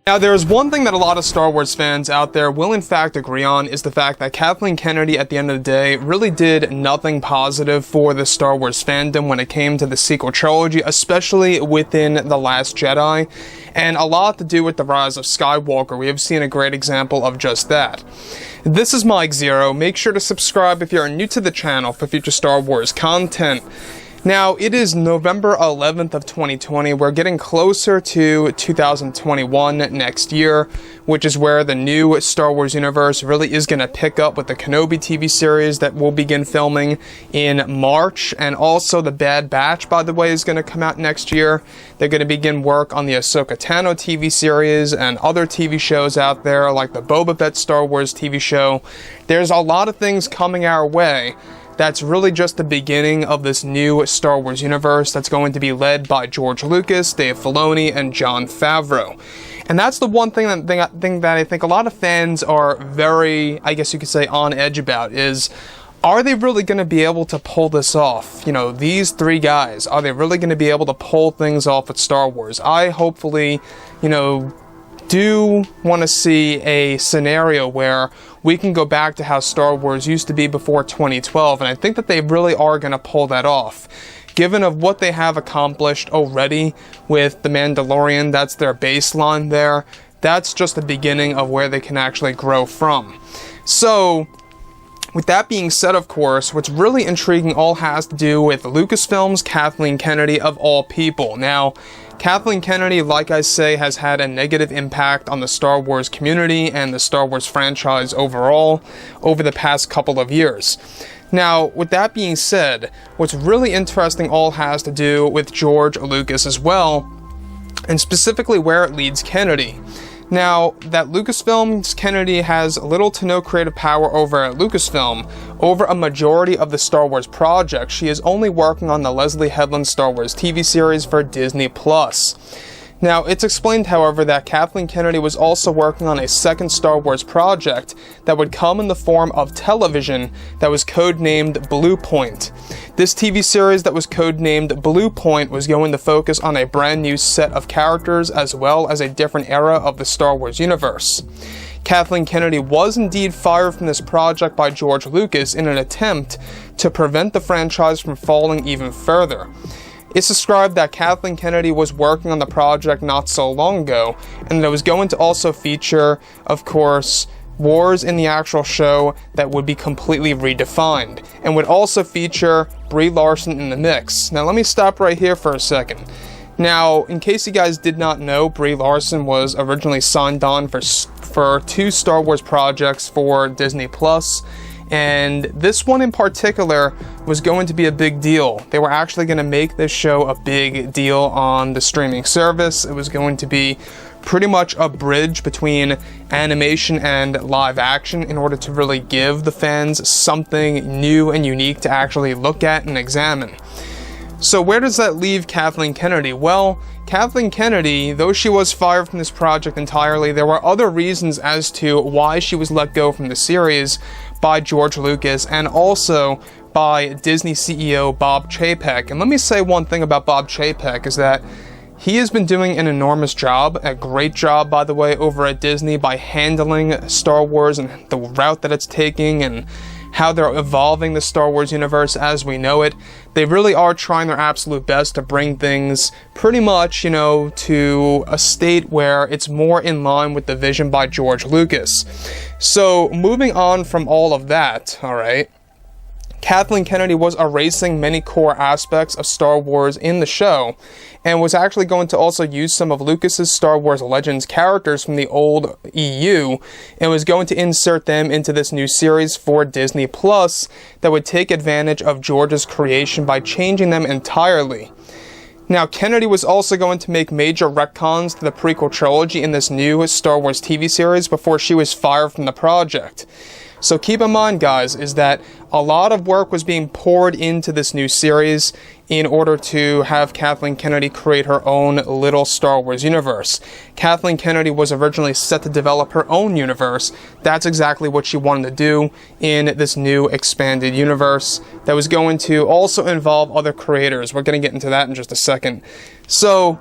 Now, there is one thing that a lot of Star Wars fans out there will in fact agree on, is the fact that Kathleen Kennedy, at the end of the day, really did nothing positive for the Star Wars fandom when it came to the sequel trilogy, especially within The Last Jedi, and a lot to do with the rise of Skywalker. We have seen a great example of just that. This is Mike Zero. Make sure to subscribe if you are new to the channel for future Star Wars content. Now, it is November 11th of 2020. We're getting closer to 2021 next year, which is where the new Star Wars universe really is going to pick up with the Kenobi TV series that will begin filming in March. And also the Bad Batch, by the way, is going to come out next year. They're going to begin work on the Ahsoka Tano TV series and other TV shows out there, like the Boba Fett Star Wars TV show. There's a lot of things coming our way. That's really just the beginning of this new Star Wars universe that's going to be led by George Lucas, Dave Filoni, and Jon Favreau. And that's the one thing that I think a lot of fans are very, I guess you could say, on edge about, is, are they really going to be able to pull this off? You know, these three guys, are they really going to be able to pull things off with Star Wars? I hopefully, do want to see a scenario where we can go back to how Star Wars used to be before 2012, and I think that they really are going to pull that off. Given of what they have accomplished already with The Mandalorian, that's their baseline there. That's just the beginning of where they can actually grow from. So, with that being said, of course, what's really intriguing all has to do with Lucasfilm's Kathleen Kennedy, of all people. Now, Kathleen Kennedy, like I say, has had a negative impact on the Star Wars community and the Star Wars franchise overall over the past couple of years. Now, with that being said, what's really interesting all has to do with George Lucas as well, and specifically where it leads Kennedy. Now, that Lucasfilm's Kennedy has little to no creative power over at Lucasfilm. Over a majority of the Star Wars projects, she is only working on the Leslie Headland Star Wars TV series for Disney+. Now, it's explained, however, that Kathleen Kennedy was also working on a second Star Wars project that would come in the form of television that was codenamed Blue Point. This TV series that was codenamed Blue Point was going to focus on a brand new set of characters as well as a different era of the Star Wars universe. Kathleen Kennedy was indeed fired from this project by George Lucas in an attempt to prevent the franchise from falling even further. It's described that Kathleen Kennedy was working on the project not so long ago, and that it was going to also feature, of course, wars in the actual show that would be completely redefined, and would also feature Brie Larson in the mix. Now let me stop right here for a second. Now, in case you guys did not know, Brie Larson was originally signed on for two Star Wars projects for Disney+, and this one in particular was going to be a big deal. They were actually going to make this show a big deal on the streaming service. It was going to be pretty much a bridge between animation and live action in order to really give the fans something new and unique to actually look at and examine. So where does that leave Kathleen Kennedy? Well, Kathleen Kennedy, though she was fired from this project entirely, there were other reasons as to why she was let go from the series by George Lucas and also by Disney CEO Bob Chapek. And let me say one thing about Bob Chapek, is that he has been doing an enormous job, a great job, by the way, over at Disney by handling Star Wars and the route that it's taking and how they're evolving the Star Wars universe as we know it. They really are trying their absolute best to bring things pretty much, to a state where it's more in line with the vision by George Lucas. So, moving on from all of that, alright, Kathleen Kennedy was erasing many core aspects of Star Wars in the show, and was actually going to also use some of Lucas's Star Wars Legends characters from the old EU, and was going to insert them into this new series for Disney Plus that would take advantage of George's creation by changing them entirely. Now, Kennedy was also going to make major retcons to the prequel trilogy in this new Star Wars TV series before she was fired from the project. So keep in mind, guys, is that a lot of work was being poured into this new series in order to have Kathleen Kennedy create her own little Star Wars universe. Kathleen Kennedy was originally set to develop her own universe. That's exactly what she wanted to do in this new expanded universe that was going to also involve other creators. We're going to get into that in just a second. So,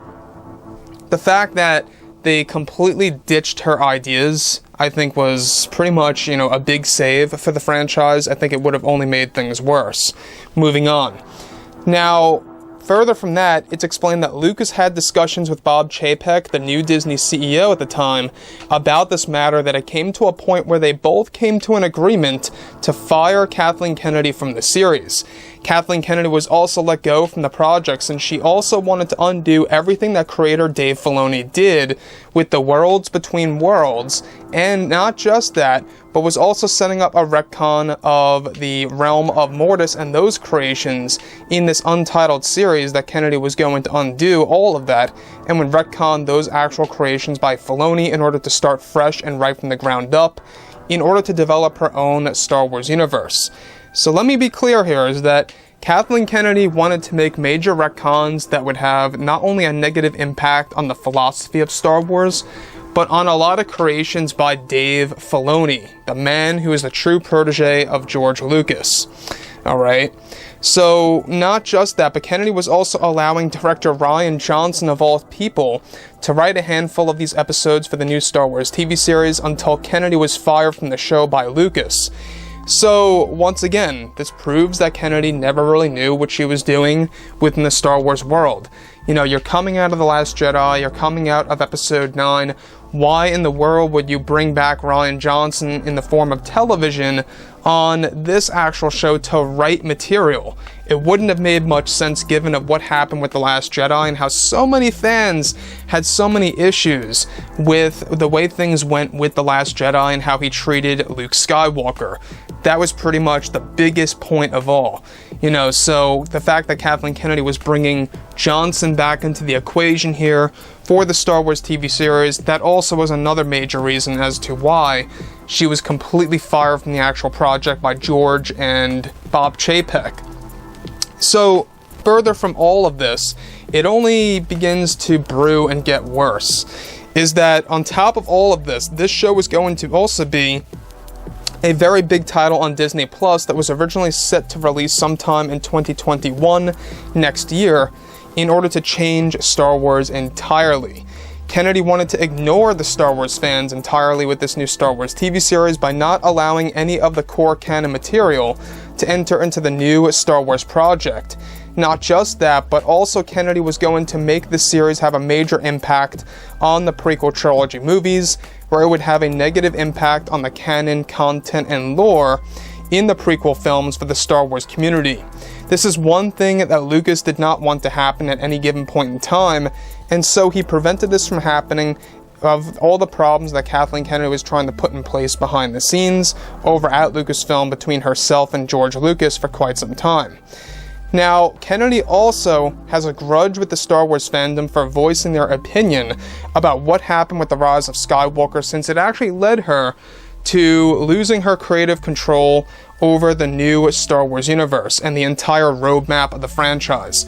the fact that they completely ditched her ideas, I think was pretty much, a big save for the franchise. I think it would have only made things worse. Moving on. Now, further from that, it's explained that Lucas had discussions with Bob Chapek, the new Disney CEO at the time, about this matter, that it came to a point where they both came to an agreement to fire Kathleen Kennedy from the series. Kathleen Kennedy was also let go from the project since she also wanted to undo everything that creator Dave Filoni did with the Worlds Between Worlds, and not just that, but was also setting up a retcon of the Realm of Mortis and those creations in this untitled series that Kennedy was going to undo all of that, and would retcon those actual creations by Filoni in order to start fresh and right from the ground up, in order to develop her own Star Wars universe. So let me be clear here, is that Kathleen Kennedy wanted to make major retcons that would have not only a negative impact on the philosophy of Star Wars, but on a lot of creations by Dave Filoni, the man who is the true protege of George Lucas. Alright? So, not just that, but Kennedy was also allowing director Rian Johnson, of all people, to write a handful of these episodes for the new Star Wars TV series until Kennedy was fired from the show by Lucas. So, once again, this proves that Kennedy never really knew what she was doing within the Star Wars world. You're coming out of The Last Jedi, you're coming out of Episode 9, why in the world would you bring back Rian Johnson in the form of television on this actual show to write material? It wouldn't have made much sense given of what happened with The Last Jedi and how so many fans had so many issues with the way things went with The Last Jedi and how he treated Luke Skywalker. That was pretty much the biggest point of all. So the fact that Kathleen Kennedy was bringing Johnson back into the equation here for the Star Wars TV series, that also was another major reason as to why she was completely fired from the actual project by George and Bob Chapek. So, further from all of this, it only begins to brew and get worse, is that on top of all of this, this show is going to also be a very big title on Disney Plus that was originally set to release sometime in 2021, next year, in order to change Star Wars entirely. Kennedy wanted to ignore the Star Wars fans entirely with this new Star Wars TV series by not allowing any of the core canon material to enter into the new Star Wars project. Not just that, but also Kennedy was going to make the series have a major impact on the prequel trilogy movies, where it would have a negative impact on the canon, content, and lore in the prequel films for the Star Wars community. This is one thing that Lucas did not want to happen at any given point in time, and so he prevented this from happening, of all the problems that Kathleen Kennedy was trying to put in place behind the scenes over at Lucasfilm between herself and George Lucas for quite some time. Now, Kennedy also has a grudge with the Star Wars fandom for voicing their opinion about what happened with the rise of Skywalker, since it actually led her to losing her creative control over the new Star Wars universe and the entire roadmap of the franchise.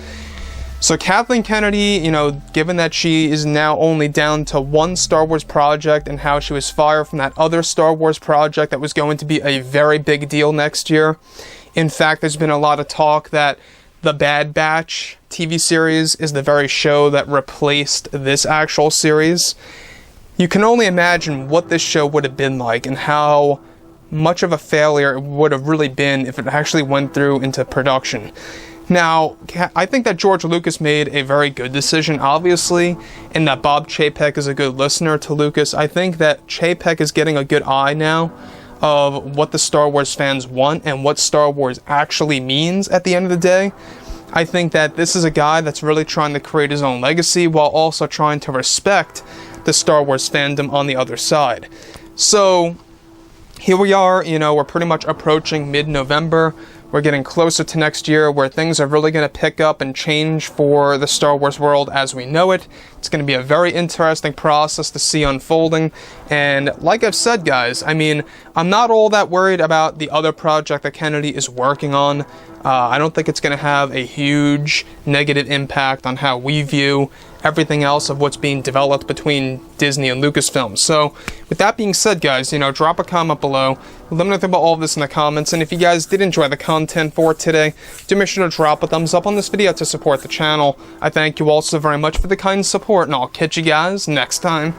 So Kathleen Kennedy, given that she is now only down to one Star Wars project and how she was fired from that other Star Wars project that was going to be a very big deal next year. In fact, there's been a lot of talk that The Bad Batch TV series is the very show that replaced this actual series. You can only imagine what this show would have been like and how much of a failure it would have really been if it actually went through into production. Now, I think that George Lucas made a very good decision, obviously, and that Bob Chapek is a good listener to Lucas. I think that Chapek is getting a good eye now of what the Star Wars fans want and what Star Wars actually means at the end of the day. I think that this is a guy that's really trying to create his own legacy while also trying to respect the Star Wars fandom on the other side. So, here we are, we're pretty much approaching mid-November. We're getting closer to next year where things are really going to pick up and change for the Star Wars world as we know it. It's going to be a very interesting process to see unfolding. And like I've said, guys, I'm not all that worried about the other project that Kennedy is working on. I don't think it's going to have a huge negative impact on how we view everything else of what's being developed between Disney and Lucasfilm. So, with that being said, guys, drop a comment below. Let me know about all of this in the comments, and if you guys did enjoy the content for today, do make sure to drop a thumbs up on this video to support the channel. I thank you all so very much for the kind support, and I'll catch you guys next time.